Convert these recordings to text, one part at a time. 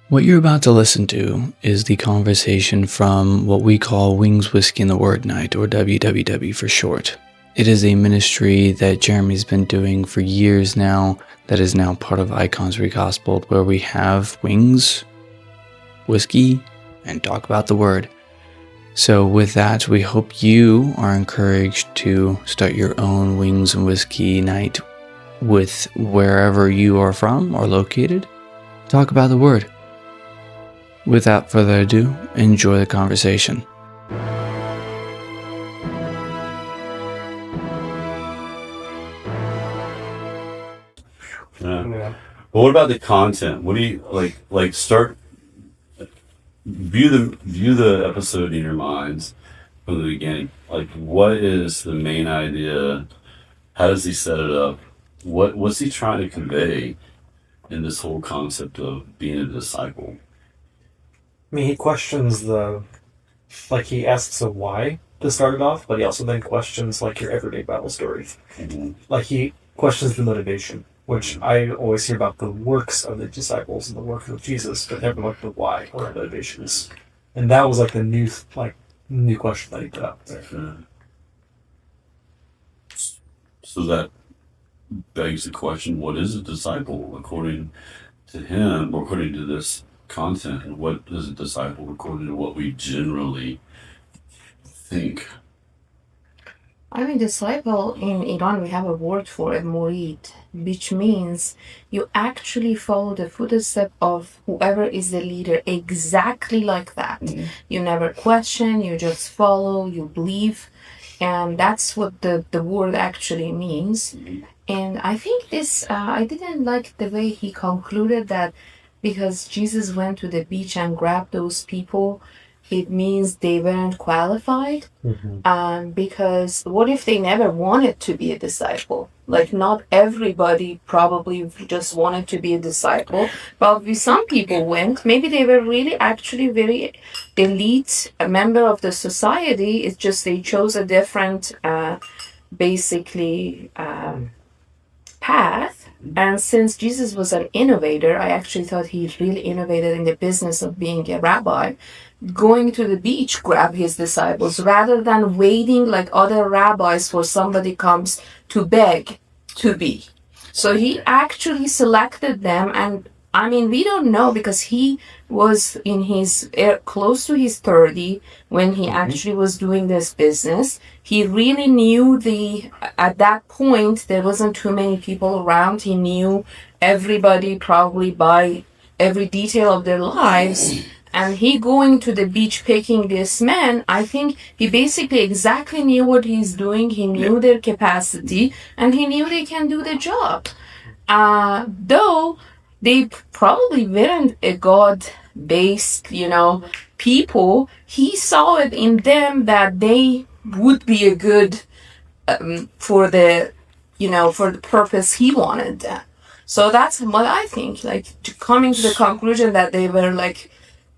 What you're about to listen to is the conversation from what we call Wings, Whiskey, and the Word Night, or WWW for short. It is a ministry that Jeremy's been doing for years now that is now part of Icons reGospeled, where we have wings, whiskey, and talk about the Word. So with that, we hope you are encouraged to start your own Wings and Whiskey night with wherever you are from or located. Talk about the Word. Without further ado, enjoy the conversation. Yeah. But what about the content? What do you like start view the episode in your minds from the beginning. Like, what is the main idea? How does he set it up? What's he trying to convey in this whole concept of being a disciple? I mean, he questions he asks a why to start it off, but he also then questions, like, your everyday Bible story. Mm-hmm. Like, he questions the motivation, which I always hear about the works of the disciples and the work of Jesus, but never like the why or the motivations. And that was, like, the new question that he put out there. So that begs the question, what is a disciple according to him, or according to this content, and what is a disciple according to what we generally think? I mean, disciple, in Iran, we have a word for it, murid, which means you actually follow the footsteps of whoever is the leader exactly like that. Mm-hmm. You never question, you just follow, you believe. And that's what the word actually means. Mm-hmm. And I think I didn't like the way he concluded that because Jesus went to the beach and grabbed those people, it means they weren't qualified. Mm-hmm. Because what if they never wanted to be a disciple? Like, not everybody probably just wanted to be a disciple. Probably some people went. Maybe they were really actually very elite member of the society. It's just they chose a different, path. And since Jesus was an innovator, I actually thought he really innovated in the business of being a rabbi. Going to the beach, grab his disciples, rather than waiting like other rabbis for somebody comes to beg to be. So he actually selected them, and I mean, we don't know because he was in his close to his 30 when he actually was doing this business. He really knew at that point, there wasn't too many people around. He knew everybody probably by every detail of their lives. And he going to the beach picking this man, I think he basically exactly knew what he's doing. He knew their capacity, and he knew they can do the job. Though they probably weren't a God-based, people, he saw it in them that they would be a good for the purpose he wanted them. So that's what I think. Like, coming to the conclusion that they were like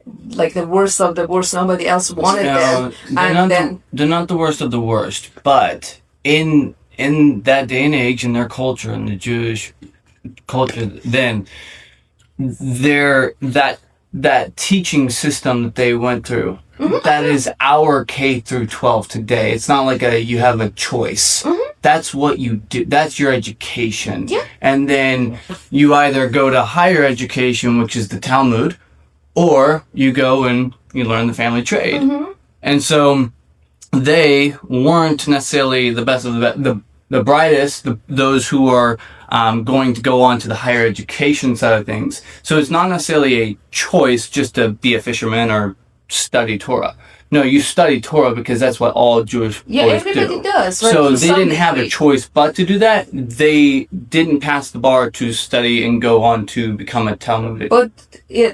the worst of the worst, nobody else wanted them. They're not the worst of the worst, but in that day and age, in their culture, in the Jewish culture, then that teaching system that they went through, that is our K through 12 today. It's not like you have a choice. That's what you do. That's your education. Yeah. And then you either go to higher education, which is the Talmud, or you go and you learn the family trade. Mm-hmm. And so they weren't necessarily the best of the brightest, those who are going to go on to the higher education side of things. So it's not necessarily a choice just to be a fisherman or study Torah. No, you study Torah because that's what all Jewish boys do. Yeah, everybody does. Right? So they didn't have a choice but to do that. They didn't pass the bar to study and go on to become a Talmudic. But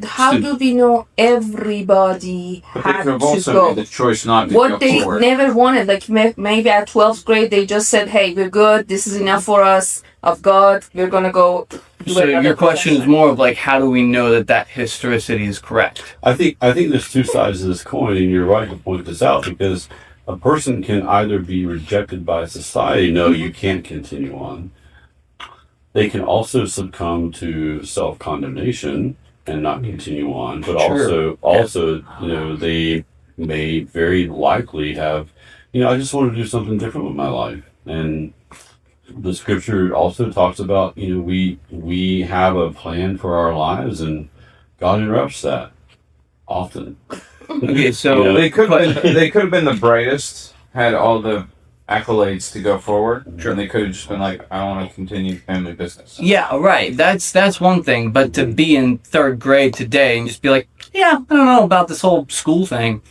how do we know everybody had to go? The choice not to what go they forward. Never wanted. Like, maybe at 12th grade they just said, "Hey, we're good. This is enough for us of God. We're gonna go." So your question is more of like, how do we know that historicity is correct? I think there's two sides of this coin, and you're right to point this out, because a person can either be rejected by society, no, you can't continue on. They can also succumb to self-condemnation and not continue on, but Sure. also, you know, they may very likely have, you know, I just want to do something different with my life. And the scripture also talks about, you know, we have a plan for our lives, and God interrupts that often. Okay, so You know, They could have been the brightest, had all the accolades to go forward, and they could have just been like, I want to continue family business. yeah, right. That's one thing. But to be in third grade today and just be like, yeah, I don't know about this whole school thing.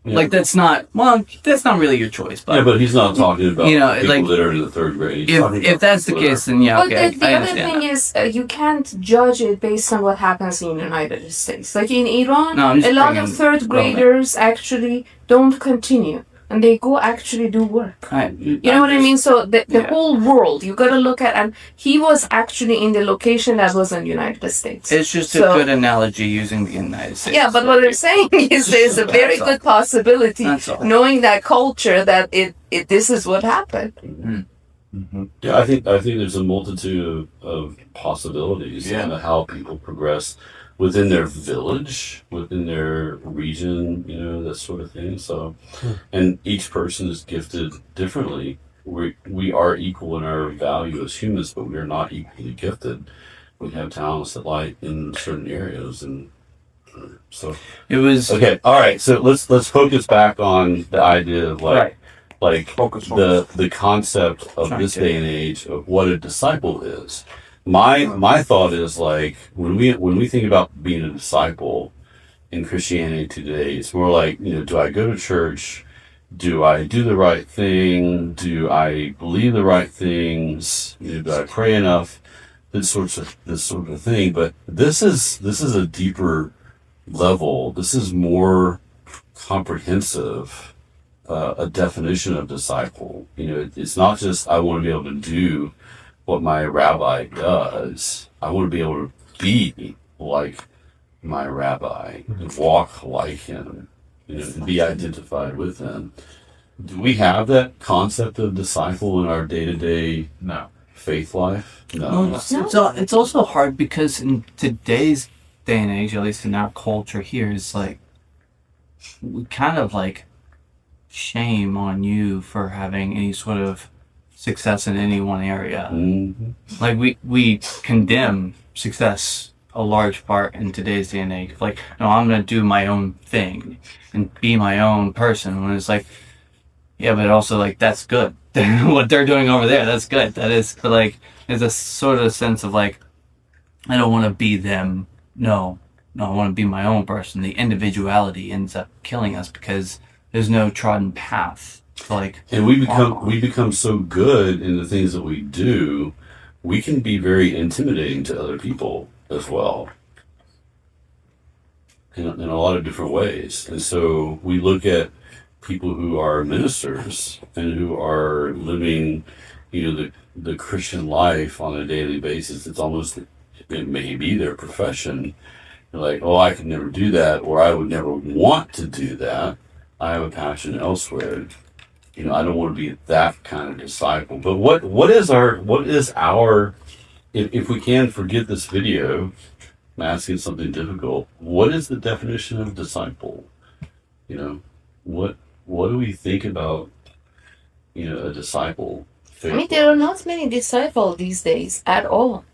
Yeah. Like that's not really your choice. But yeah, but he's not talking about You know, people like, that are in the third grade. He's talking if about that's the people that case, are- then yeah, But okay, the I other understand thing that. is, you can't judge it based on what happens in the United States. Like in Iran, No, I'm just a lot bringing of third graders actually don't continue, and they go actually do work. You know what I mean? So the Yeah. whole world, you got to look at, and he was actually in the location that was in the United States. It's just So- a good analogy using the United States. Yeah, but what I'm saying is there's a very That's all. good possibility, That's all. knowing that culture, that it this is what happened. Yeah, I think there's a multitude of possibilities Yeah. on how people progress within their village, within their region, you know, that sort of thing. So, and each person is gifted differently. We are equal in our value as humans, but we are not equally gifted. We have talents that lie in certain areas, and so It was okay. All right, so let's focus back on the idea of like Focus. the concept of Trying this to. day and age of what a disciple is. My thought is like when we think about being a disciple in Christianity today, it's more like, you know, do I go to church? Do I do the right thing? Do I believe the right things? You know, do I pray enough? This sort of thing. But this is a deeper level. This is more comprehensive. A definition of disciple. You know, it's not just I want to be able to do what my rabbi does. I want to be able to be like my rabbi and walk like him, you know, and be identified with him. Do we have that concept of disciple in our day-to-day No. faith life? No. Well, it's also hard because in today's day and age, at least in our culture here, is like we kind of like shame on you for having any sort of success in any one area. Mm-hmm. Like we condemn success a large part in today's day and age. Like, no, I'm gonna do my own thing and be my own person. When it's like, yeah, but also like that's good. What they're doing over there, that's good. That is, but like, there's a sort of sense of like, I don't want to be them. No, I want to be my own person. The individuality ends up killing us because there's no trodden path. Like, And we become so good in the things that we do, we can be very intimidating to other people as well. In a lot of different ways. And so we look at people who are ministers and who are living, you know, the Christian life on a daily basis. It's almost, it may be their profession. You're like, oh, I could never do that, or I would never want to do that. I have a passion elsewhere. You know, I don't want to be that kind of disciple. But what is our if we can forget this video, I'm asking something difficult. What is the definition of disciple? You know, what do we think about, you know, a disciple? I mean, there are not many disciples these days at all.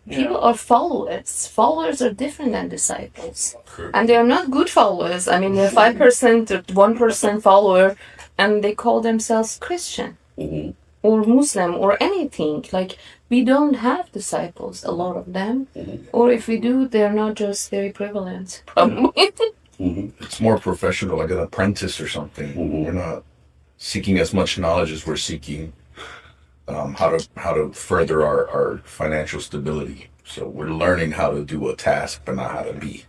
People are followers. Followers are different than disciples. Correct. And they are not good followers. I mean, they're 5% or 1% follower, and they call themselves Christian Mhm. or Muslim or anything. Like, we don't have disciples, a lot of them. Or if we do, they're not just very prevalent. Probably. It's more professional, like an apprentice or something. Mhm. We're not seeking as much knowledge as we're seeking how to further our financial stability. So we're learning how to do a task, but not how to be.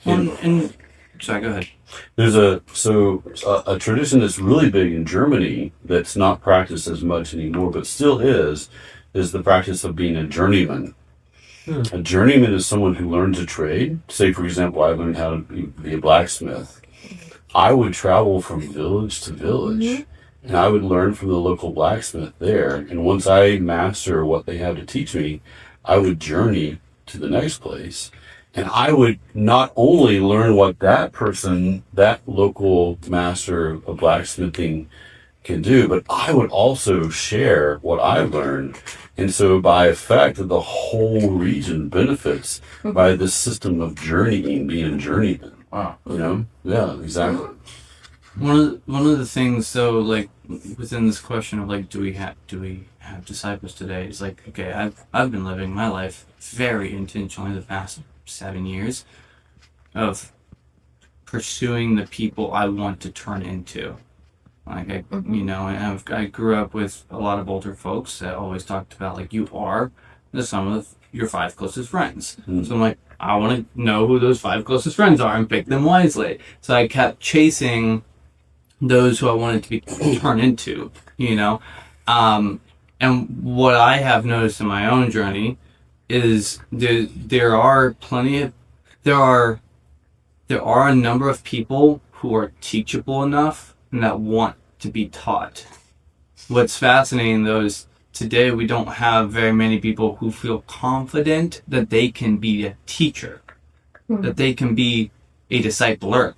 and sorry, go ahead. There's a tradition that's really big in Germany that's not practiced as much anymore, but still is the practice of being a journeyman. A journeyman is someone who learns a trade. Say, for example, I learned how to be a blacksmith. I would travel from village to village, and I would learn from the local blacksmith there. And once I master what they have to teach me, I would journey to the next place. And I would not only learn what that person, that local master of blacksmithing can do, but I would also share what I've learned. And so by effect, the whole region benefits by this system of journeying, being a journeyman. Wow. You know? Yeah, exactly. One of the things, so like within this question of like, do we have disciples today? Is like, okay, I've been living my life very intentionally the past 7 years of pursuing the people I want to turn into. Like I grew up with a lot of older folks that always talked about like, you are the sum of your 5 closest friends. So I'm like, I want to know who those 5 closest friends are and pick them wisely. So I kept chasing those who I wanted to be turned into, and what I have noticed in my own journey is there are a number of people who are teachable enough and that want to be taught. What's fascinating though is today we don't have very many people who feel confident that they can be a teacher, that they can be a discipler,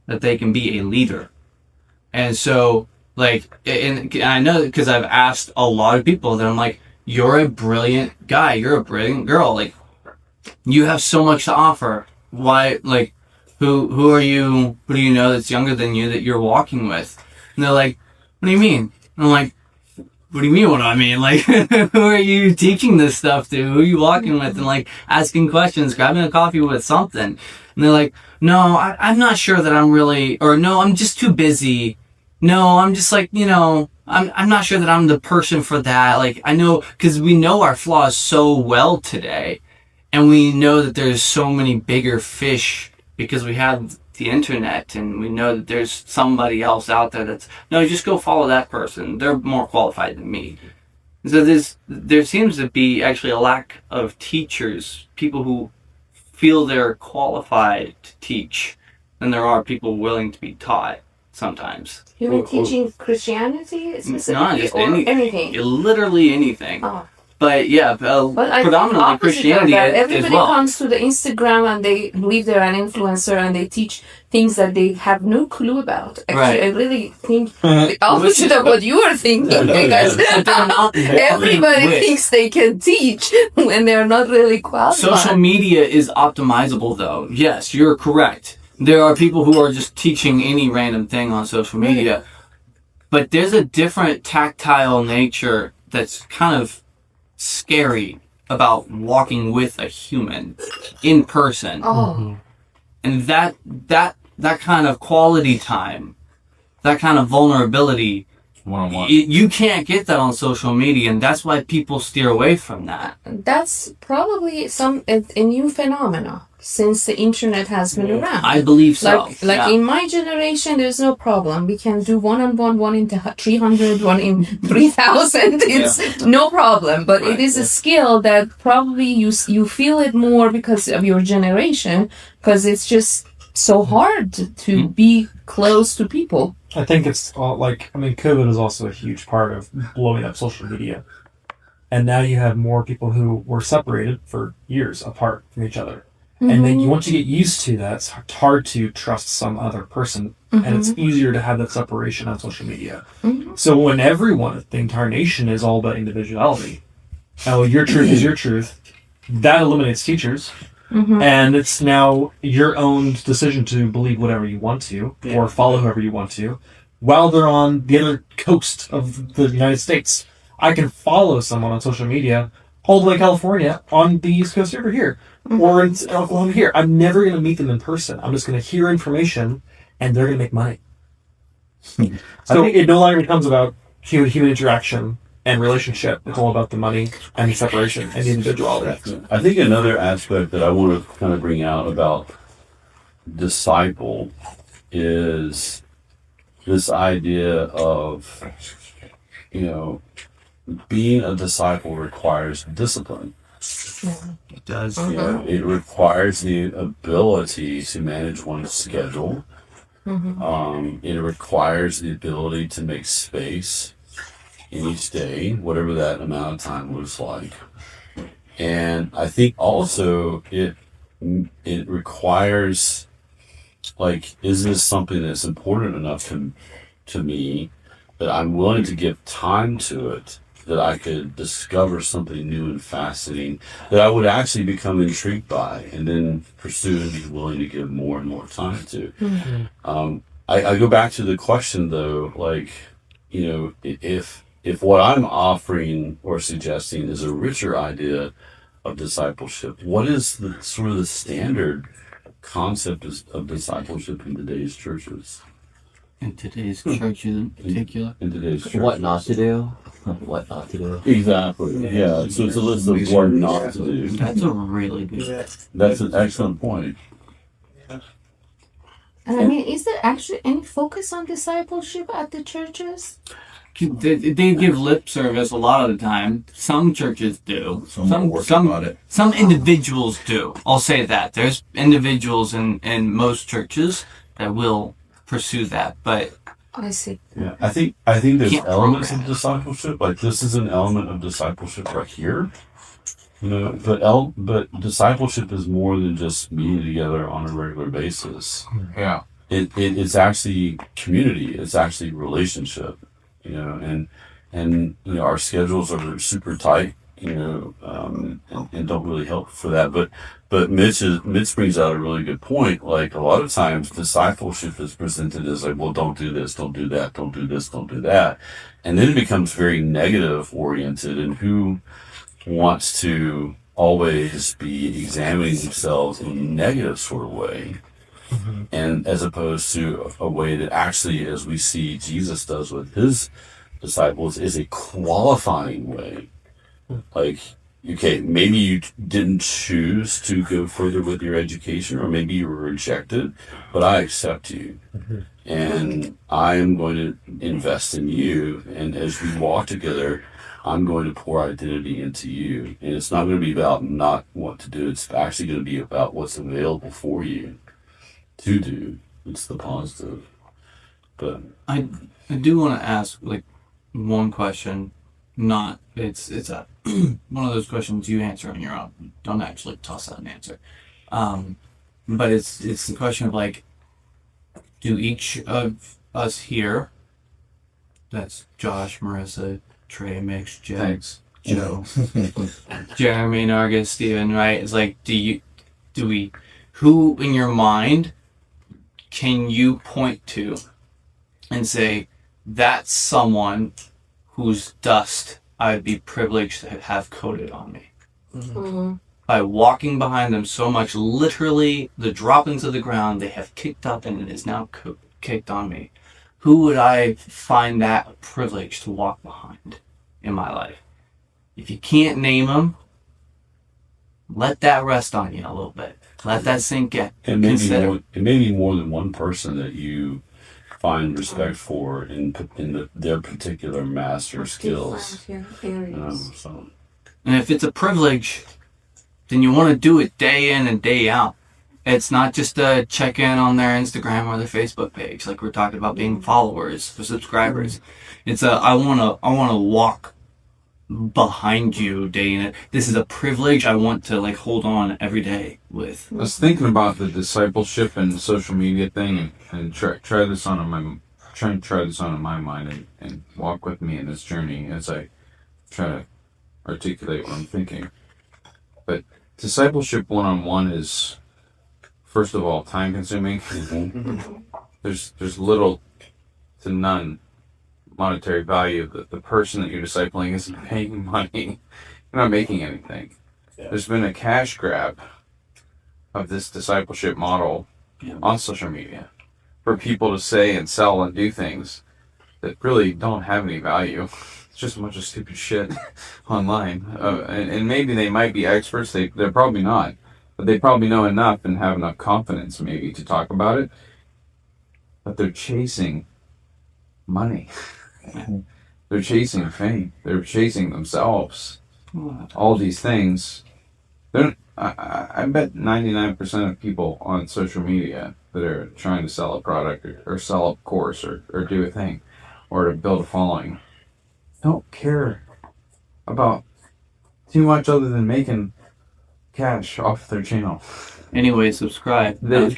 that they can be a leader. And so, like, and I know because I've asked a lot of people that I'm like, you're a brilliant guy, you're a brilliant girl, like, you have so much to offer. Why, like, who are you, who do you know that's younger than you that you're walking with? And they're like, what do you mean? And I'm like, what do you mean what do I mean? Like, who are you teaching this stuff to? Who are you walking with? And like, asking questions, grabbing a coffee with something. And they're like, no, I'm not sure that I'm really, or no, I'm just too busy. No, I'm just like, I'm not sure that I'm the person for that. Like, I know, because we know our flaws so well today. And we know that there's so many bigger fish because we have the internet and we know that there's somebody else out there that's, no, just go follow that person. They're more qualified than me. So there seems to be actually a lack of teachers, people who feel they're qualified to teach, than there are people willing to be taught sometimes. You mean teaching Christianity specifically, Not just or anything? Literally anything. Oh. But yeah, But I predominantly think Christianity that as everybody well. comes to the Instagram and they believe they're an influencer and they teach things that they have no clue about. Actually, Right. I really think the opposite of what you are thinking, because everybody thinks they can teach when they're not really qualified. Social media is optimizable though. Yes, you're correct. There are people who are just teaching any random thing on social media. But there's a different tactile nature that's kind of scary about walking with a human in person. Oh. And that kind of quality time, that kind of vulnerability, One-on-one. you can't get that on social media, and that's why people steer away from that. That's probably a new phenomena since the internet has been around. I believe so. Like in my generation, there's no problem. We can do one-on-one, 1 in 300, 1 in 3,000. It's no problem. But it is a skill that probably you feel it more because of your generation, because it's just so hard to be close to people. I think it's all COVID is also a huge part of blowing up social media. And now you have more people who were separated for years apart from each other. And then once you get used to that, it's hard to trust some other person. And it's easier to have that separation on social media. So when the entire nation is all about individuality, your truth is your truth, that eliminates teachers. And it's now your own decision to believe whatever you want to, or follow whoever you want to, while they're on the other coast of the United States. I can follow someone on social media all the way to California on the East Coast over here, or in Oklahoma here. I'm never going to meet them in person. I'm just going to hear information, and they're going to make money. So it no longer becomes about human interaction and relationship. It's all about the money and the separation and the individuality. I think another aspect that I want to kind of bring out about disciple is this idea of, being a disciple requires discipline. It does. It requires the ability to manage one's schedule. It requires the ability to make space in each day, whatever that amount of time looks like. And I think also it it requires, like, is this something that's important enough to me that I'm willing to give time to it, that I could discover something new and fascinating that I would actually become intrigued by and then pursue and be willing to give more and more time to. I go back to the question though, like, you know, if what I'm offering or suggesting is a richer idea of discipleship, what is the sort of the standard concept of discipleship in today's churches? In today's churches in particular. In today's churches. What not to do? What not to do? Exactly. Yeah. So it's a list of what not to do. That's a really good. That's an excellent point. And I mean, is there actually any focus on discipleship at the churches? They give lip service a lot of the time. Some churches do. Some are working on it. Some individuals do. I'll say that. There's individuals in most churches that will pursue that, but I see. Yeah, I think there's Can't elements program of discipleship. Like this is an element of discipleship right here. You know, but discipleship is more than just meeting together on a regular basis. Yeah. It's actually community. It's actually relationship. You know, and you know our schedules are super tight. You know, and don't really help for that. But Mitch brings out a really good point. Like a lot of times, discipleship is presented as like, well, don't do this, don't do that, don't do this, don't do that, and then it becomes very negative oriented. And who wants to always be examining themselves in a negative sort of way? And as opposed to a way that actually, as we see Jesus does with his disciples, is a qualifying way. Like, okay, maybe you didn't choose to go further with your education, or maybe you were rejected, but I accept you. And I am going to invest in you. And as we walk together, I'm going to pour identity into you. And it's not going to be about not what to do. It's actually going to be about what's available for you to do. It's the positive. But I do want to ask like one question. Not it's a one of those questions you answer on your own. Don't actually toss out an answer. But it's the question of like, do each of us here, that's Josh, Marissa, Trey, Mitch, Jen, Thanks. Joe, Jeremy, Nargis, Steven, right? It's like, who in your mind can you point to and say, that's someone whose dust I would be privileged to have coated on me? By walking behind them so much, literally the droppings of the ground they have kicked up and it is now kicked on me. Who would I find that privilege to walk behind in my life? If you can't name them, let that rest on you a little bit. Let that sink in. it may be more than one person that you find respect for in their particular master skills. So. And if it's a privilege, then you want to do it day in and day out. It's not just a check in on their Instagram or their Facebook page, like we're talking about being followers or subscribers. It's I want to walk behind you day in it. This is a privilege I want to like hold on every day with. I was thinking about the discipleship and social media thing, and try this on in my mind and walk with me in this journey as I try to articulate what I'm thinking. But discipleship one-on-one is, first of all, time consuming. There's little to none monetary value. The person that you're discipling isn't paying money. You're not making anything. Yeah. There's been a cash grab of this discipleship model on social media for people to say and sell and do things that really don't have any value. It's just a bunch of stupid shit online. And maybe they might be experts. They're probably not. But they probably know enough and have enough confidence maybe to talk about it. But they're chasing money. They're chasing fame. They're chasing themselves. All these things. I bet 99% of people on social media that are trying to sell a product or sell a course or do a thing or to build a following don't care about too much other than making cash off their channel. Anyway, subscribe. They-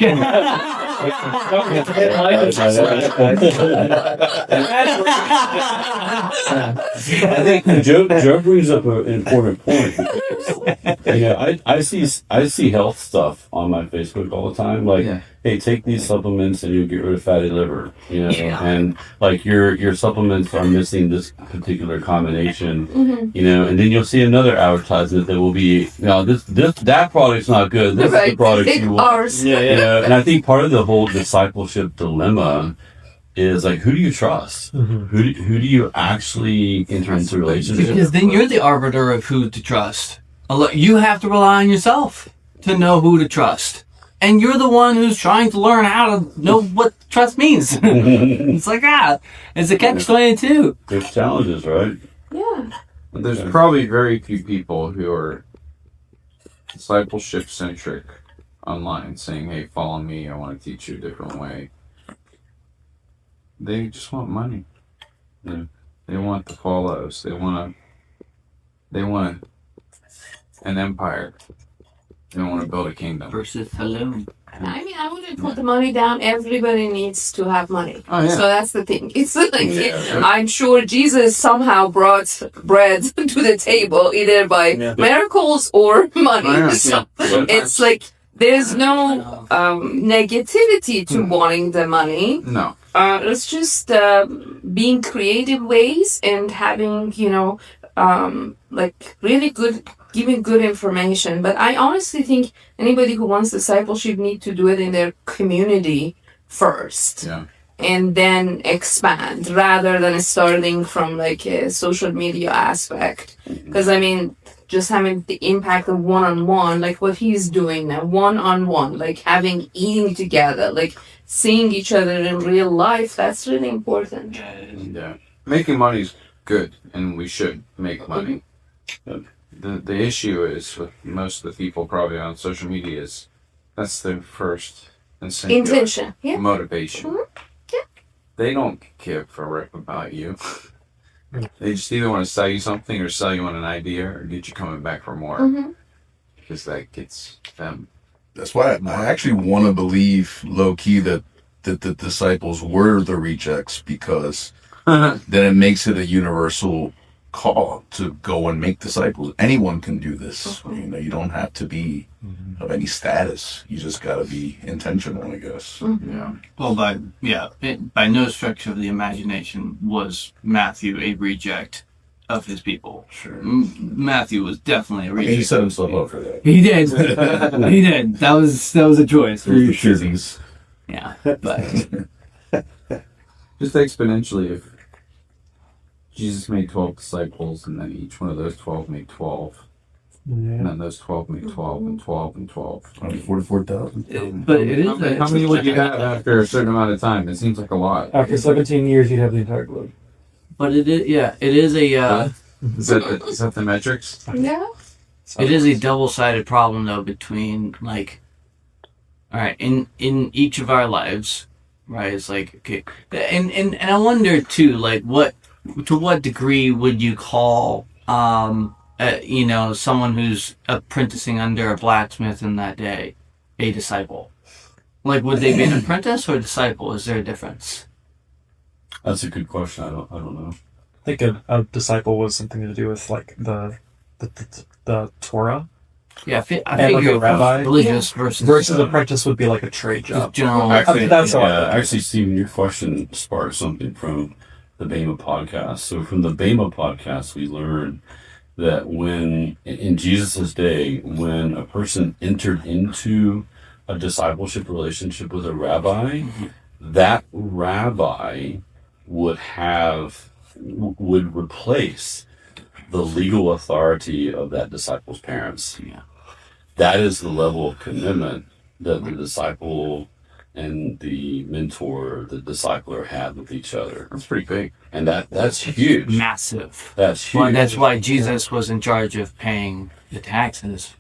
I think Joe brings up an important point. I see health stuff on my Facebook all the time. Like, Yeah. hey, take these supplements and you'll get rid of fatty liver. And like your supplements are missing this particular combination. And then you'll see another advertisement that will be, that product's not good. This is the product Take you want. ours. And I think part of the whole discipleship dilemma is like, who do you trust? Who do you actually enter into relationships? Because then you're the arbiter of who to trust. You have to rely on yourself to know who to trust. And you're the one who's trying to learn how to know what trust means. It's like, it's a catch-22. There's challenges, right? Yeah. There's probably very few people who are discipleship centric online saying, hey, follow me, I want to teach you a different way. They just want money. They want the follows. They want an empire. They want to build a kingdom. Versus saloon. I mean, I wouldn't put the money down. Everybody needs to have money. Oh, yeah. So that's the thing. It's like, I'm sure Jesus somehow brought bread to the table, either by miracles or money. Oh, yeah. So Yeah. it's like, there's no negativity to wanting the money. No. It's just being creative ways and having, like really good, giving good information. But I honestly think anybody who wants discipleship need to do it in their community first. Yeah. And then expand rather than starting from like a social media aspect. Because I mean, just having the impact of one-on-one, like what he's doing now, one-on-one, like having eating together, like seeing each other in real life, that's really important. Yeah. Making money's good, and we should make money. The issue is with most of the people probably on social media is that's their first Intention, yeah. motivation. Yeah. They don't give a rip about you. They just either want to sell you something or sell you on an idea or get you coming back for more. Because that gets them. That's why I actually want to believe low key that the disciples were the rejects, because then it makes it a universal call to go and make disciples. Anyone can do this. You don't have to be of any status. You just got to be intentional, I guess. Yeah. Well, by no stretch of the imagination was Matthew a reject of his people. Sure. Matthew was definitely a reject. He set himself up for that. He did. He did. That was a choice. For Through sure. the Yeah, but Just exponentially, if Jesus made 12 disciples and then each one of those 12 made 12, and then those 12 made 12 and 12 and 12. 44,000. but it is. How many would you have after a certain amount of time? It seems like a lot. After 17 years, you'd have the entire globe. But it is. Yeah, it is a. Is that the metrics? Yeah. It is a double-sided problem, though, between like, all right, in each of our lives, right? It's like, okay, and I wonder too, like, to what degree would you call, someone who's apprenticing under a blacksmith in that day a disciple? Like, would they be an apprentice or a disciple? Is there a difference? That's a good question. I don't know. I think a disciple was something to do with like the Torah. Yeah, I And like figure a rabbi. religious versus apprentice would be like a trade job. general. Actually, That's all. actually, Stephen, your question sparked something from the Bema podcast. So from the Bema podcast, we learned that when, in Jesus' day, when a person entered into a discipleship relationship with a rabbi, that rabbi would replace the legal authority of that disciple's parents. Yeah. That is the level of commitment that the disciple and the mentor, the discipler, had with each other. That's pretty big. And that's huge. Massive. That's huge. Well, that's why Jesus was in charge of paying the taxes.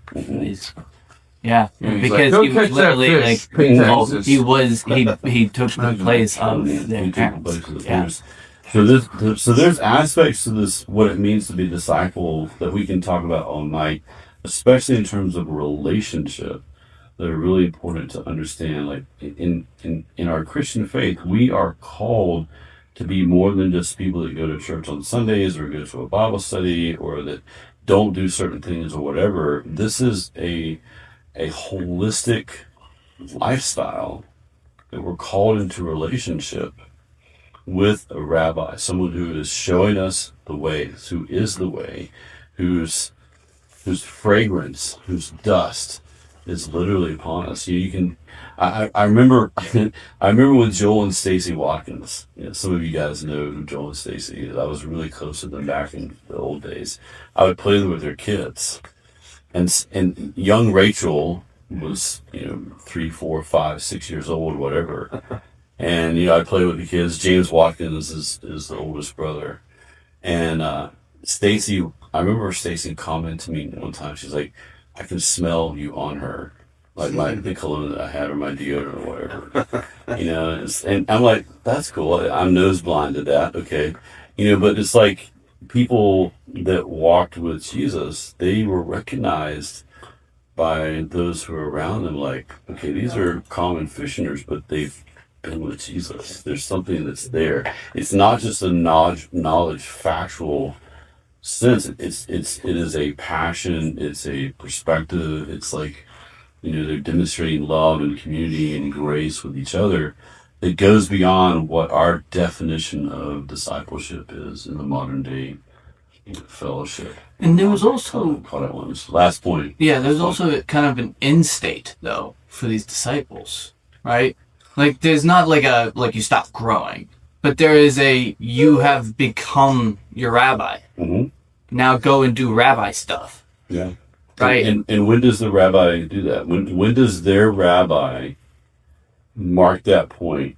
Yeah, Yeah, he's because like, he "Go was catch that literally fish, pay like, taxes." he took the place of their He took the parents. place of the Yeah. parents. So there's aspects to this, what it means to be a disciple, that we can talk about all night. especially in terms of relationship, that are really important to understand. Like in our Christian faith, we are called to be more than just people that go to church on Sundays or go to a Bible study or that don't do certain things or whatever. This is a holistic lifestyle that we're called into relationship with a rabbi, someone who is showing us the way, who is the way, whose fragrance, whose dust is literally upon us. You can, I remember, I remember with Joel and Stacy Watkins. You know, some of you guys know who Joel and Stacy is. I was really close to them back in the old days. I would play with their kids, and young Rachel was 3, 4, 5, 6 years old, whatever. And I'd play with the kids. James Watkins is the oldest brother, and Stacy. I remember Stacy commented to me one time. She's like, "I can smell you on her, like the cologne that I had or my deodorant or whatever." And I'm like, "That's cool. I'm nose blind to that, okay." But it's like people that walked with Jesus, they were recognized by those who are around them. Like, okay, these are common fishermen, but they've been with Jesus. There's something that's there. It's not just a knowledge factual sense. It is a passion. It's a perspective. It's like, they're demonstrating love and community and grace with each other. It goes beyond what our definition of discipleship is in the modern day fellowship. And there was also caught that one. Last point. Yeah, there's also kind of an end state though for these disciples, right? Like there's not like you stop growing, but there is you have become your rabbi. Mm-hmm. Now go and do rabbi stuff. Yeah. Right. And when does the rabbi do that? When does their rabbi mark that point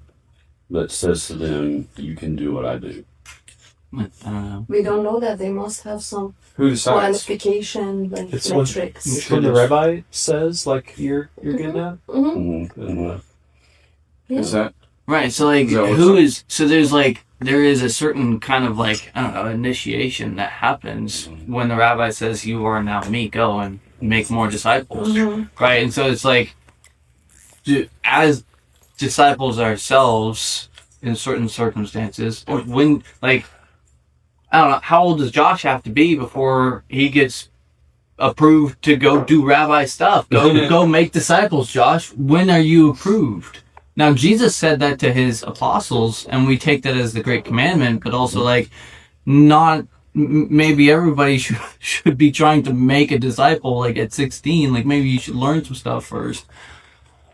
that says to them, "You can do what I do"? I don't know. We don't know that. They must have some Who decides? qualification, like It's metrics. when the rabbi says, like, you're good now. Mm-hmm. Mm-hmm. Yeah. Is that Right. So like, Is that what's who up? is? So there is a certain kind of like, I don't know, initiation that happens when the rabbi says, "You are now me. Go and make more disciples." Mhm. Right. And so it's like, as disciples ourselves in certain circumstances, or when like, I don't know, how old does Josh have to be before he gets approved to go do rabbi stuff? Go make disciples, Josh. When are you approved? Now, Jesus said that to his apostles, and we take that as the great commandment, but also like not maybe everybody should be trying to make a disciple like at 16. Like maybe you should learn some stuff first.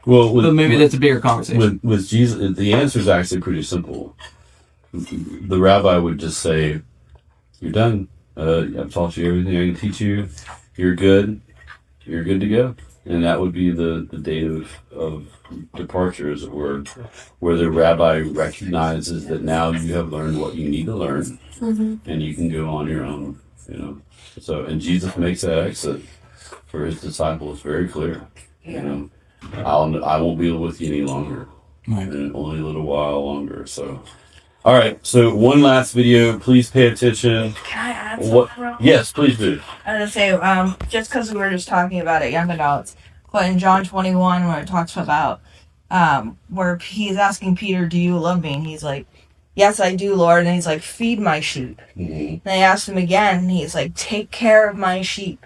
Well, But maybe that's a bigger conversation. with Jesus, the answer is actually pretty simple. The rabbi would just say, "You're done. I've taught you everything I can teach you. You're good. You're good to go." And that would be the date of departure, as it were, where the rabbi recognizes that now you have learned what you need to learn, and you can go on your own. So, and Jesus makes that exit for his disciples very clear. I won't be with you any longer, Right. and only a little while longer. So, all right. So, one last video. Please pay attention. Can I add What? something real quick? Yes, please do. I was gonna say, just because we were just talking about it, young adults, but in John 21, where it talks about where he's asking Peter, "Do you love me?" And he's like, "Yes, I do, Lord." And he's like, "Feed my sheep." Mm-hmm. And they asked him again, and he's like, "Take care of my sheep."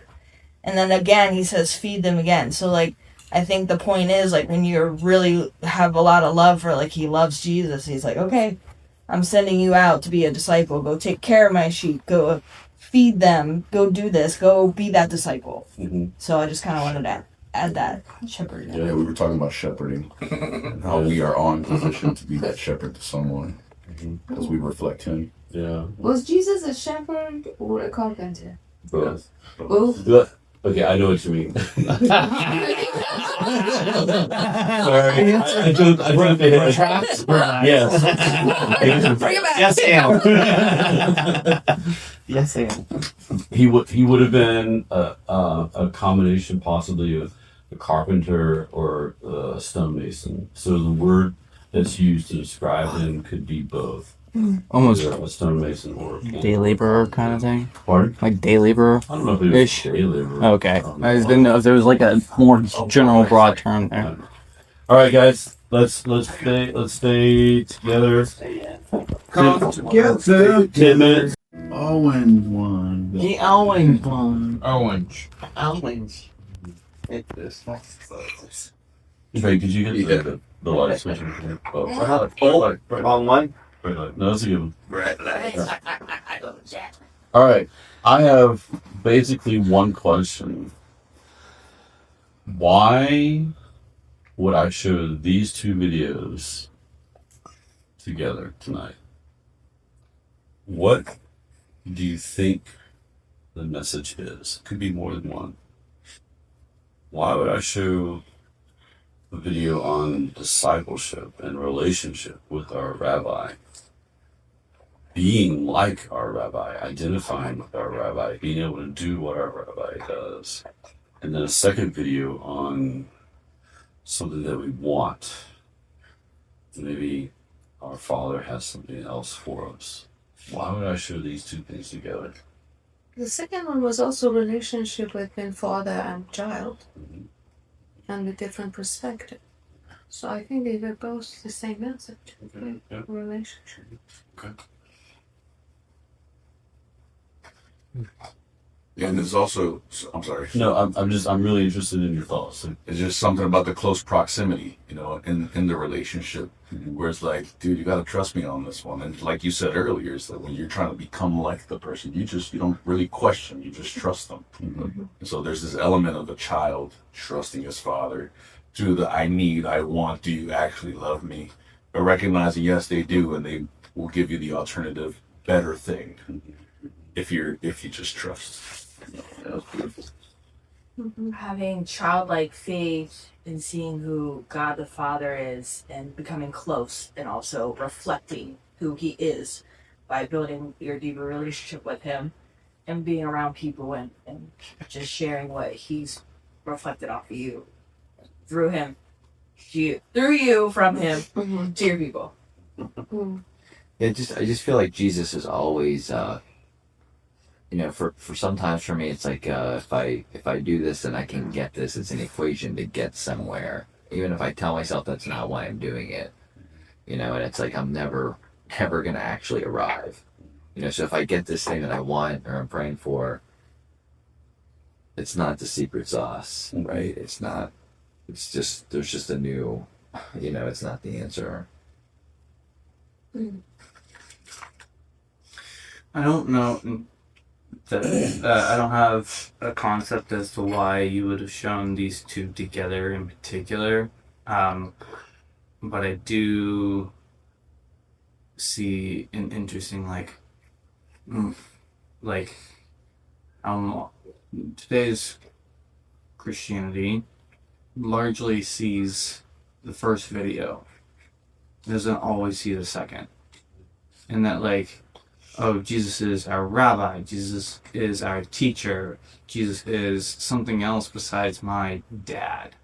And then again, he says, "Feed them again." So like, I think the point is like when you really have a lot of love for, like, he loves Jesus, he's like, "Okay, I'm sending you out to be a disciple. Go take care of my sheep. Go feed them. Go do this. Go be that disciple." Mm-hmm. So I just kind of wanted to add that shepherd. Yeah, we were talking about shepherding and how we are on position to be that shepherd to someone because we reflect him. Yeah. Was Jesus a shepherd or a carpenter? Both. Both. Okay, I know what you mean. Sorry, I jumped ahead. Yes. Bring it back. Yes, and. He would have been a combination possibly of a carpenter or a stonemason. So the word that's used to describe him could be both. Almost a stonemason or day laborer kind of thing. Pardon? Like day laborer. I don't know if it was Ish. day laborer. Okay. I just didn't know if there was like a more general broad term there. All right, guys. Let's stay together. Come together. 10 minutes. Owen one. The Owen one. Orange. Owens. Trey, could you hit the light switch? Wrong one. No, that's a good one. All right. I have basically one question. Why would I show these two videos together tonight? What do you think the message is? Could be more than one. Why would I show a video on discipleship and relationship with our rabbi? Being like our rabbi, identifying with our rabbi, being able to do what our rabbi does. And then a second video on something that we want. Maybe our Father has something else for us. Why would I show these two things together? The second one was also relationship between father and child, and a different perspective. So I think they were both the same message. Okay, yeah. Relationship. Yeah, and there's also, I'm sorry. No, I'm really interested in your thoughts. It's just something about the close proximity, in the relationship, where it's like, dude, you got to trust me on this one. And like you said earlier, is that when you're trying to become like the person, you don't really question, you just trust them. And so there's this element of a child trusting his father through the I want, do you actually love me? But recognizing, yes, they do, and they will give you the alternative, better thing if you just trust. That was beautiful. Having childlike faith in seeing who God the Father is and becoming close and also reflecting who he is by building your deeper relationship with him and being around people and just sharing what he's reflected off of you through him to you, through you from him to your people. Yeah, I just feel like Jesus is always, for sometimes for me, it's like if I do this, then I can get this. It's an equation to get somewhere, even if I tell myself that's not why I'm doing it. And it's like I'm never gonna actually arrive. So if I get this thing that I want or I'm praying for, it's not the secret sauce, right? It's not. It's just there's just a new, it's not the answer. I don't know. I don't have a concept as to why you would have shown these two together in particular, but I do see an interesting today's Christianity largely sees the first video, doesn't always see the second, and that Jesus is our rabbi, Jesus is our teacher, Jesus is something else besides my dad.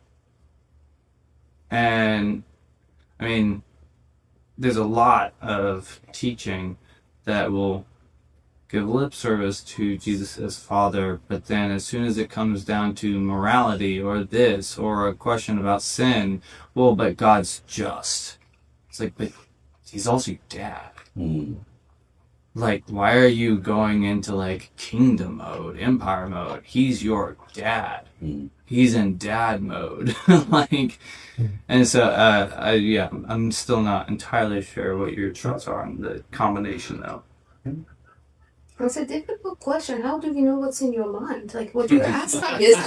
And, I mean, there's a lot of teaching that will give lip service to Jesus as Father, but then as soon as it comes down to morality or this, or a question about sin, well, but God's just. It's like, but he's also your dad. Why are you going into kingdom mode, empire mode? He's your dad. He's in dad mode. And so, I'm still not entirely sure what your thoughts are on the combination, though. It's a difficult question. How do we know what's in your mind? What you're asking is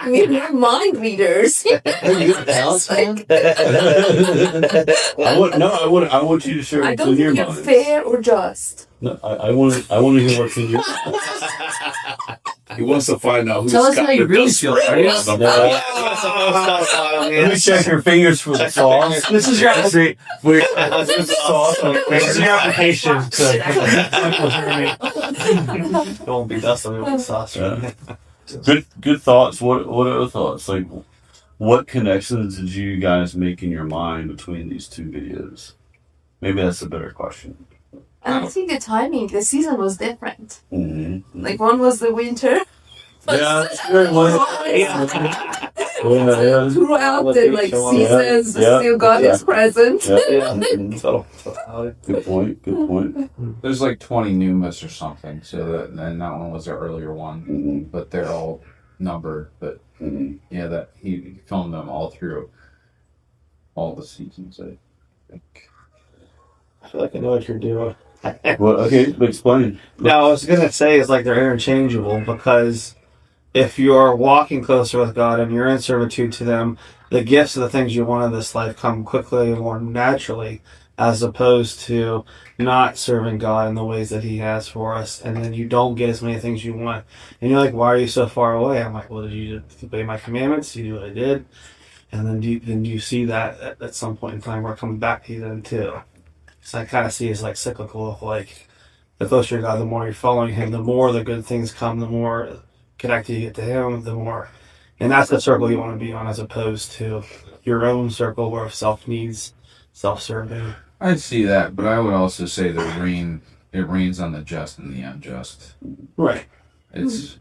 we're not mind readers. I want you to share I what's don't in your think you're mind. fair or just. No, I want to hear what's in your mind. He wants to find out who's Tell us how you really feel. Are you? Let me check your fingers for the sauce. This is your application. This is your application. Don't be dusting with the sauce. Good thoughts. What other thoughts? What connections did you guys make in your mind between these two videos? Maybe that's a better question. And I think the timing, the season was different. Mm-hmm. Like one was the winter. Yeah, sure. Yeah. Throughout the like seasons, still God is present. Yeah. Good point. There's like 20 Numas or something, and that one was the earlier one, but they're all numbered. But yeah, that he filmed them all through all the seasons. I think. I feel like I know what you're doing. Well, okay, explain. No, I was gonna say is like they're interchangeable because if you're walking closer with God and you're in servitude to them, the gifts of the things you want in this life come quickly and more naturally, as opposed to not serving God in the ways that He has for us, and then you don't get as many things you want. And you're like, "Why are you so far away?" I'm like, "Well, did you obey my commandments? Did you do what I did?" And then you see that at some point in time we're coming back to you then too. So I kind of see it as like cyclical, like the closer you God, the more you're following Him, the more the good things come, the more connected you get to Him, the more. And that's the circle you want to be on as opposed to your own circle where self needs, self-serving. I'd see that, but I would also say it rains on the just and the unjust. Right. It's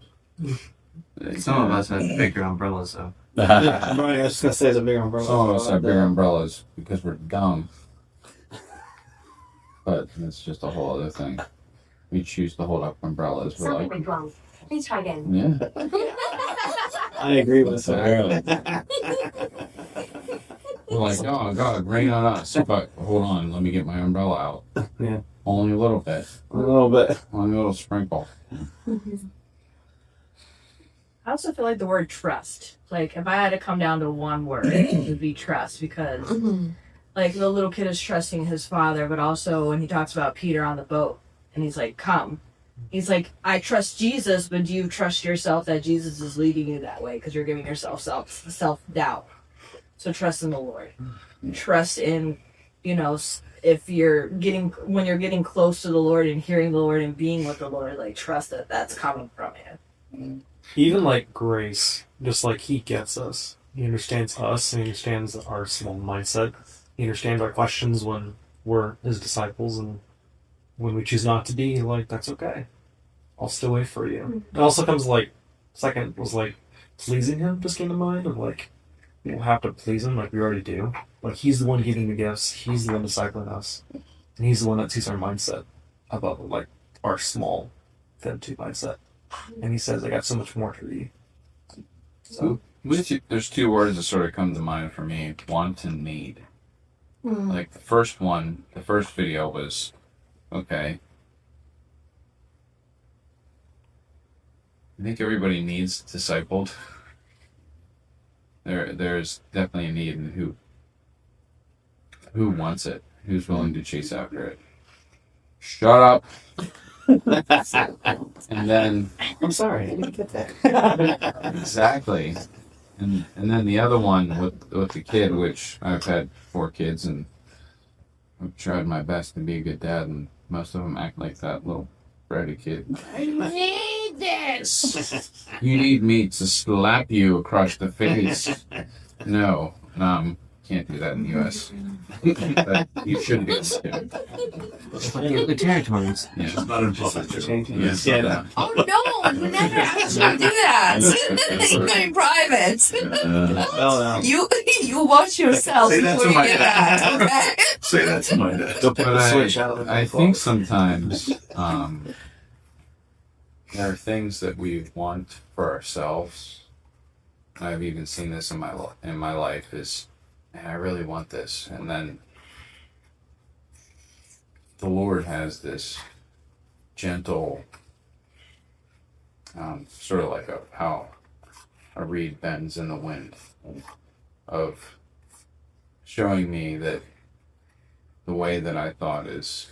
Some of us have bigger umbrellas, though. Yeah, right, I was going to say it's a big umbrella. some of us have bigger umbrellas because we're dumb. But that's just a whole other thing. We choose to hold up umbrellas. We're Something like, went wrong. Please try again. yeah. I agree with that. We're like, oh God, rain on us. But hold on, let me get my umbrella out. Yeah. Only a little bit. A little bit. Only a little sprinkle. I also feel like the word trust. Like, if I had to come down to one word, it would be trust. Because, like, the little kid is trusting his father, but also when he talks about Peter on the boat, and he's like, come. He's like, I trust Jesus, but do you trust yourself that Jesus is leading you that way? Because you're giving yourself self-doubt. So trust in the Lord. Trust in, if when you're getting close to the Lord and hearing the Lord and being with the Lord, like, trust that that's coming from Him. Even like grace, just like He gets us. He understands us and He understands our small mindset. He understands our questions when we're His disciples, and when we choose not to be, like, that's okay. I'll still wait for you. It also comes like, second was like, pleasing Him just came to mind, of like, we don't have to please Him like we already do. Like, He's the one giving the gifts, He's the one discipling us, and He's the one that sees our mindset above, like, our small, fed to mindset. And He says, I got so much more for you. So, There's two words that sort of come to mind for me: want and need. Like the first video was, okay, I think everybody needs discipled. There's definitely a need, and who wants it? Who's willing to chase after it? Shut up. And then I'm sorry, I didn't get that. exactly. And then the other one with the kid, which I've had 4 kids, and I've tried my best to be a good dad, and most of them act like that little bratty kid. I need this. You need me to slap you across the face. No, can't do that in the U.S. But you should be able to. The territories. Yeah. It's not impossible. Yes. Yeah. Oh no, you never actually do that. In private. Oh, no. You watch yourself Say that before to you my do that. Okay? Say that to my dad. But Switch out of the I think sometimes there are things that we want for ourselves. I've even seen this in my life is, man, I really want this, and then the Lord has this gentle, sort of like how a reed bends in the wind, of showing me that the way that I thought is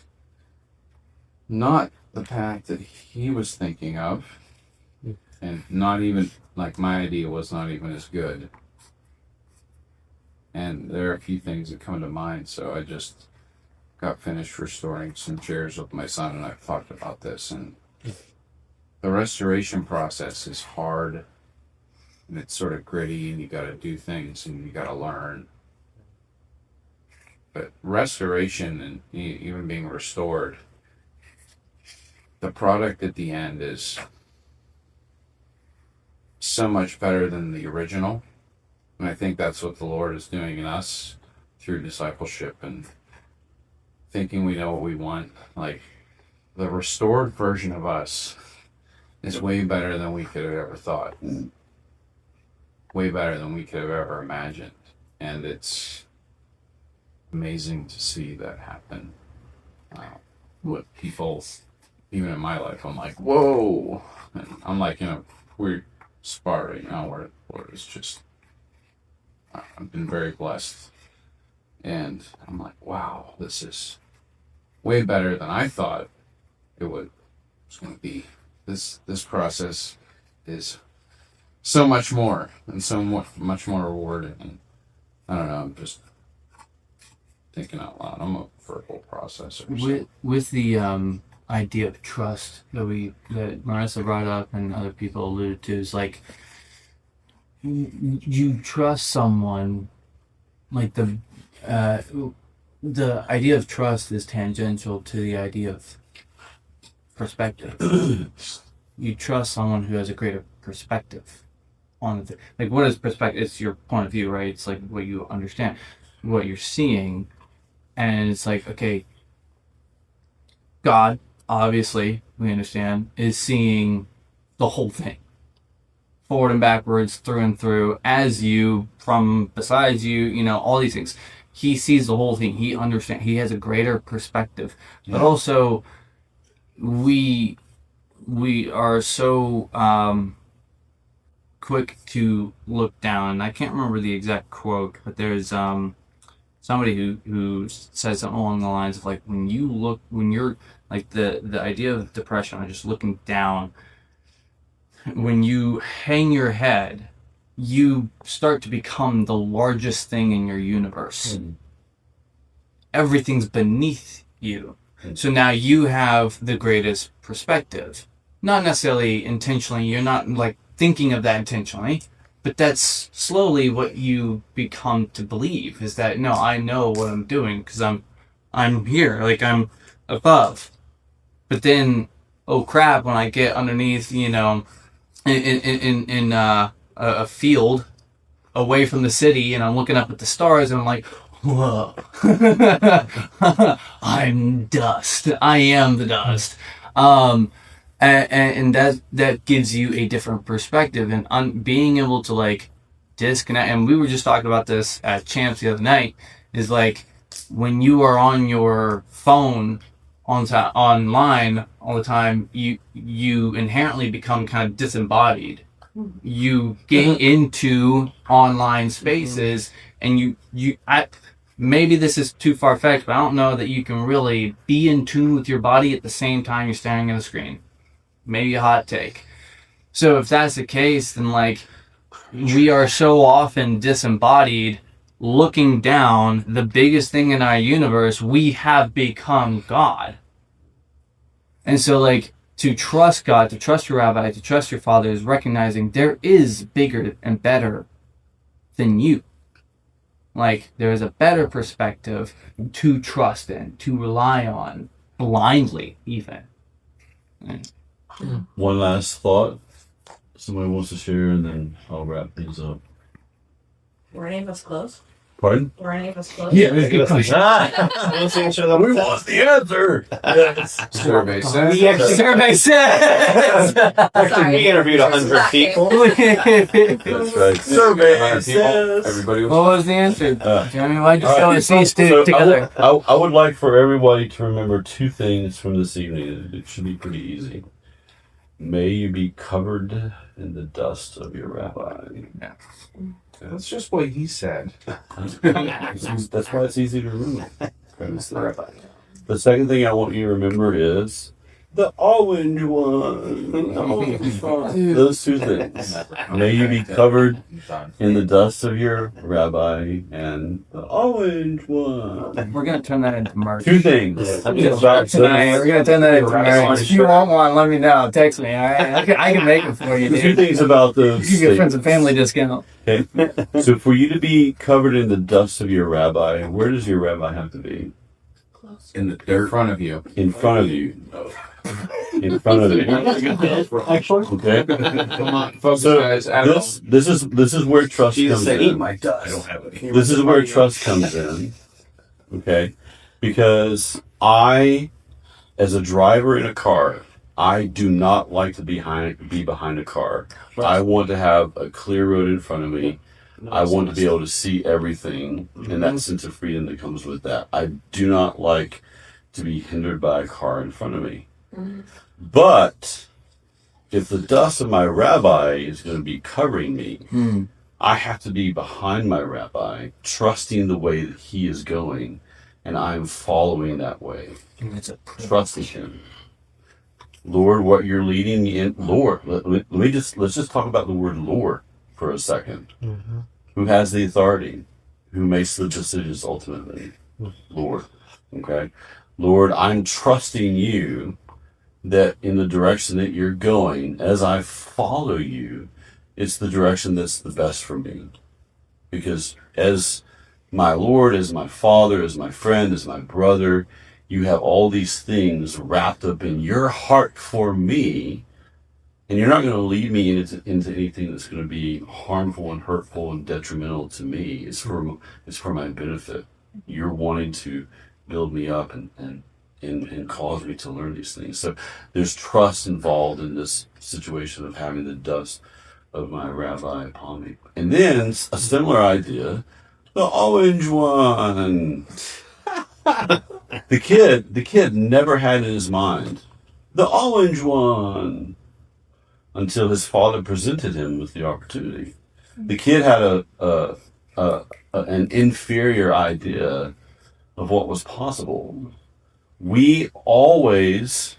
not the path that He was thinking of, and not even, like, my idea was not even as good. And there are a few things that come to mind, so I just got finished restoring some chairs with my son, and I've talked about this, and the restoration process is hard, and it's sort of gritty, and you got to do things, and you got to learn. But restoration and even being restored the product at the end is so much better than the original. And I think that's what the Lord is doing in us through discipleship and thinking we know what we want. Like, the restored version of us is way better than we could have ever thought. Way better than we could have ever imagined. And it's amazing to see that happen. What people, even in my life, I'm like, whoa. And I'm like, we're sparring, where it's just, I've been very blessed. And I'm like, wow, this is way better than I thought it was going to be. This process is so much more and so much more rewarding. And I don't know, I'm just thinking out loud. I'm a verbal processor. With the idea of trust that Marissa brought up and other people alluded to, is like, you trust someone, like the idea of trust is tangential to the idea of perspective. You trust someone who has a greater perspective on it. Like, what is perspective? It's your point of view, right? It's like what you understand, what you're seeing. And it's like, okay, God, obviously, we understand, is seeing the whole thing. Forward and backwards, through and through, as you, from besides you, all these things. He sees the whole thing. He understands. He has a greater perspective. Yeah. But also, we are so quick to look down. I can't remember the exact quote, but there's somebody who says something along the lines of, like, when you're like the idea of depression, or just looking down, when you hang your head, you start to become the largest thing in your universe. Everything's beneath you. So now you have the greatest perspective. Not necessarily intentionally, you're not like thinking of that intentionally, but that's slowly what you become to believe, is that, no, I know what I'm doing because I'm here, like I'm above. But then, oh crap, when I get underneath, in a field away from the city, and I'm looking up at the stars, and I'm like, whoa, I'm dust. I am the dust. And that gives you a different perspective, and being able to like disconnect. And we were just talking about this at Champs the other night, is like, when you are on your phone online all the time, you inherently become kind of disembodied. You get into online spaces, and maybe this is too far-fetched, but I don't know that you can really be in tune with your body at the same time you're staring at a screen. Maybe a hot take. So if that's the case, then like, we are so often disembodied, looking down, the biggest thing in our universe, we have become God. And so like, to trust God, to trust your rabbi, to trust your father, is recognizing there is bigger and better than you. Like, there is a better perspective to trust in, to rely on, blindly even. One last thought somebody wants to share, and then I'll wrap things up. Were any of us close? Pardon? Were any of us close? Yeah, that's a good question. We want the answer. Survey says. Survey says. Sorry. We interviewed 100 people. That's right. Survey says. Everybody was. What was the answer? Jeremy, why'd you go and see So together? I would like for everybody to remember two things from this evening. It should be pretty easy. May you be covered in the dust of your rabbi. Yeah. That's just what he said. That's why it's easy to remember. The second thing I want you to remember is the orange one. Those two things. May you be covered in the dust of your rabbi and the orange one. We're going to turn that into merch. Two things. Tonight, we're going to turn that into merch. If you want one, let me know. Text me, all right? I can make it for you, dude. Two things about those. You get friends and family discount. Okay. So for you to be covered in the dust of your rabbi, where does your rabbi have to be? In front of you. In front of you. in front of you. Actually, Okay. Come on, focus, So guys. this is where trust Jesus comes said, "Eat in. my dust." I don't have any. This is where trust comes in. Okay, because as a driver in a car, I do not like to be behind a car. I want to have a clear road in front of me. I want to be able to see everything, and that sense of freedom that comes with that. I do not like to be hindered by a car in front of me. But if the dust of my rabbi is going to be covering me, I have to be behind my rabbi, trusting the way that he is going, and I'm following that way, trusting him. Lord, what you're leading me in, Lord, let's just talk about the word Lord for a second. Who has the authority? Who makes the decisions ultimately? Lord. Okay? Lord, I'm trusting you that in the direction that you're going, as I follow you, it's the direction that's the best for me. Because as my Lord, as my Father, as my friend, as my brother, you have all these things wrapped up in your heart for me, and you're not going to lead me into anything that's going to be harmful and hurtful and detrimental to me. It's for my benefit. You're wanting to build me up and cause me to learn these things. So there's trust involved in this situation of having the dust of my rabbi upon me. And then a similar idea, the orange one. The kid never had in his mind the orange one until his father presented him with the opportunity. The kid had an inferior idea of what was possible. We always,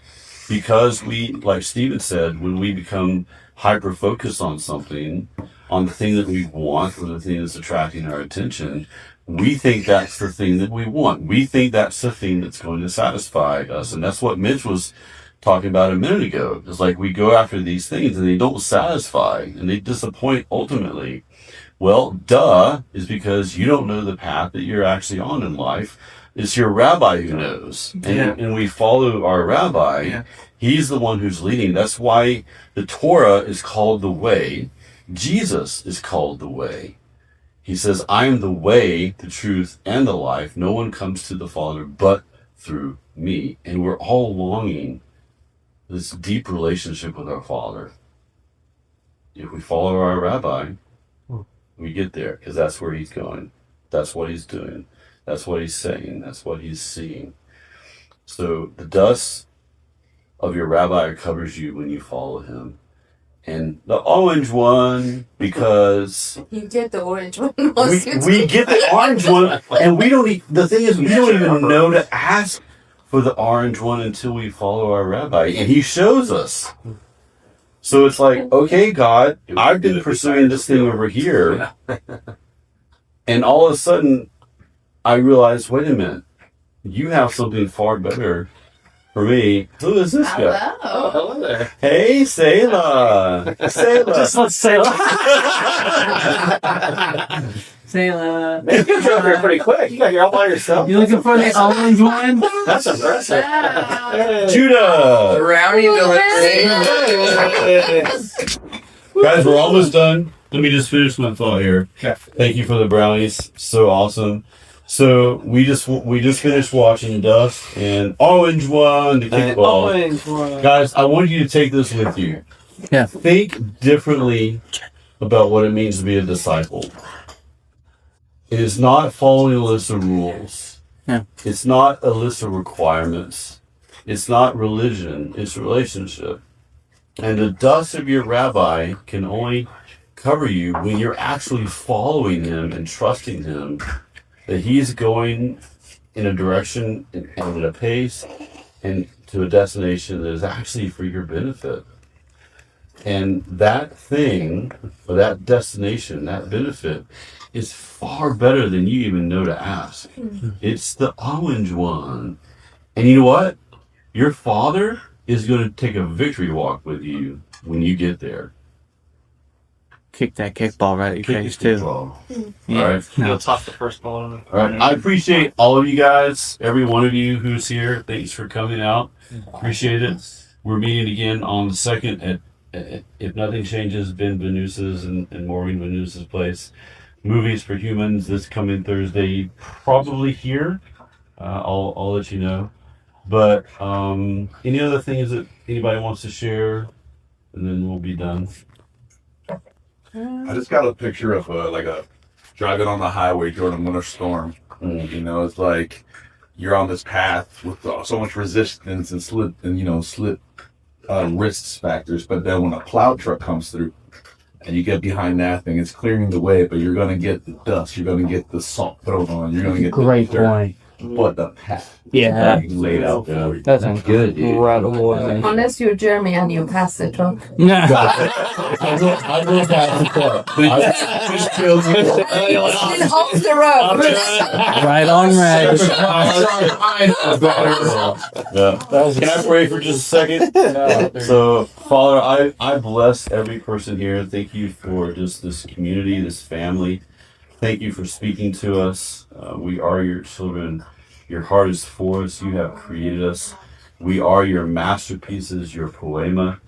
because we, like Stephen said, when we become hyper-focused on something, on the thing that we want or the thing that's attracting our attention, we think that's the thing that we want. We think that's the thing that's going to satisfy us. And that's what Mitch was talking about a minute ago. It's like we go after these things and they don't satisfy and they disappoint ultimately. Well, duh, is because you don't know the path that you're actually on in life. It's your rabbi who knows. And we follow our rabbi. Yeah. He's the one who's leading. That's why the Torah is called the way. Jesus is called the way. He says, I am the way, the truth, and the life. No one comes to the Father but through me. And we're all longing this deep relationship with our Father. If we follow our rabbi, we get there because that's where he's going. That's what he's doing. That's what he's saying. That's what he's seeing. So the dust of your rabbi covers you when you follow him. And the orange one, because you get the orange one. we get the orange one, and we don't. The thing is, we don't even know to ask for the orange one until we follow our rabbi, and he shows us. So it's like, okay, God, I've been pursuing this thing over here, and all of a sudden, I realize, wait a minute, you have something far better for me. Who is this guy? Hello. Hello there. Hey, Selah. Selah. just let's Selah. Selah. Man, you got here pretty quick. You got here all by yourself. You looking for the orange one? That's impressive. Wow. Judah. Brownie Guys, we're almost done. Let me just finish my thought here. Okay. Thank you for the brownies. So awesome. So we just finished watching Dust and Orange One, the kickball. Orange one. Guys, I want you to take this with you. Yeah. Think differently about what it means to be a disciple. It is not following a list of rules. Yeah. It's not a list of requirements. It's not religion. It's relationship. And the dust of your rabbi can only cover you when you're actually following him and trusting him that he's going in a direction and at a pace and to a destination that is actually for your benefit. And that thing, or that destination, that benefit, is far better than you even know to ask. It's the orange one. And you know what? Your Father is going to take a victory walk with you when you get there. kick that kickball right at your face too. All Yeah. right. You'll toss the first ball in. All right. I appreciate all of you guys, every one of you who's here. Thanks for coming out. Appreciate it. We're meeting again on the 2nd at if nothing changes, Ben Venusa's and Maureen Venusa's place. Movies for Humans this coming Thursday, probably here. I'll let you know. But any other things that anybody wants to share, and then we'll be done. I just got a picture of like a driving on the highway during a winter storm. You know, it's like you're on this path with so much resistance and slip wrist factors, but then when a plow truck comes through and you get behind that thing, it's clearing the way, but you're gonna get the dust, you're gonna get the salt thrown on, you're gonna get Great the dirt, point. but the path Yeah. is laid out for you. That's Good, dude. incredible. Unless you're Jeremy and you pass the truck. Yeah. I will pass the truck. Just kills me. It holds the road. Right on, Reg. Can I pray for just a second? So, Father, I bless every person here. Thank you for just this community, this family. Thank you for speaking to us. We are your children. Your heart is for us. You have created us. We are your masterpieces, your poema,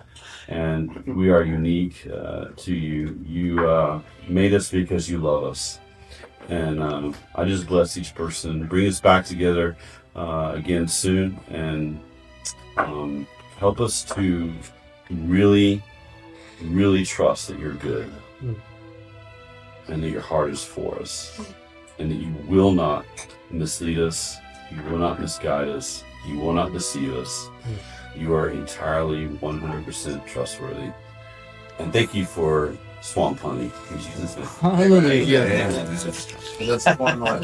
and we are unique to you. You made us because you love us. And I just bless each person. Bring us back together again soon, and help us to really, really trust that you're good. And that your heart is for us, and that you will not mislead us, you will not misguide us, you will not deceive us. You are entirely 100% trustworthy. And thank you for Swamp Honey in Jesus' name. Hallelujah. That's the one.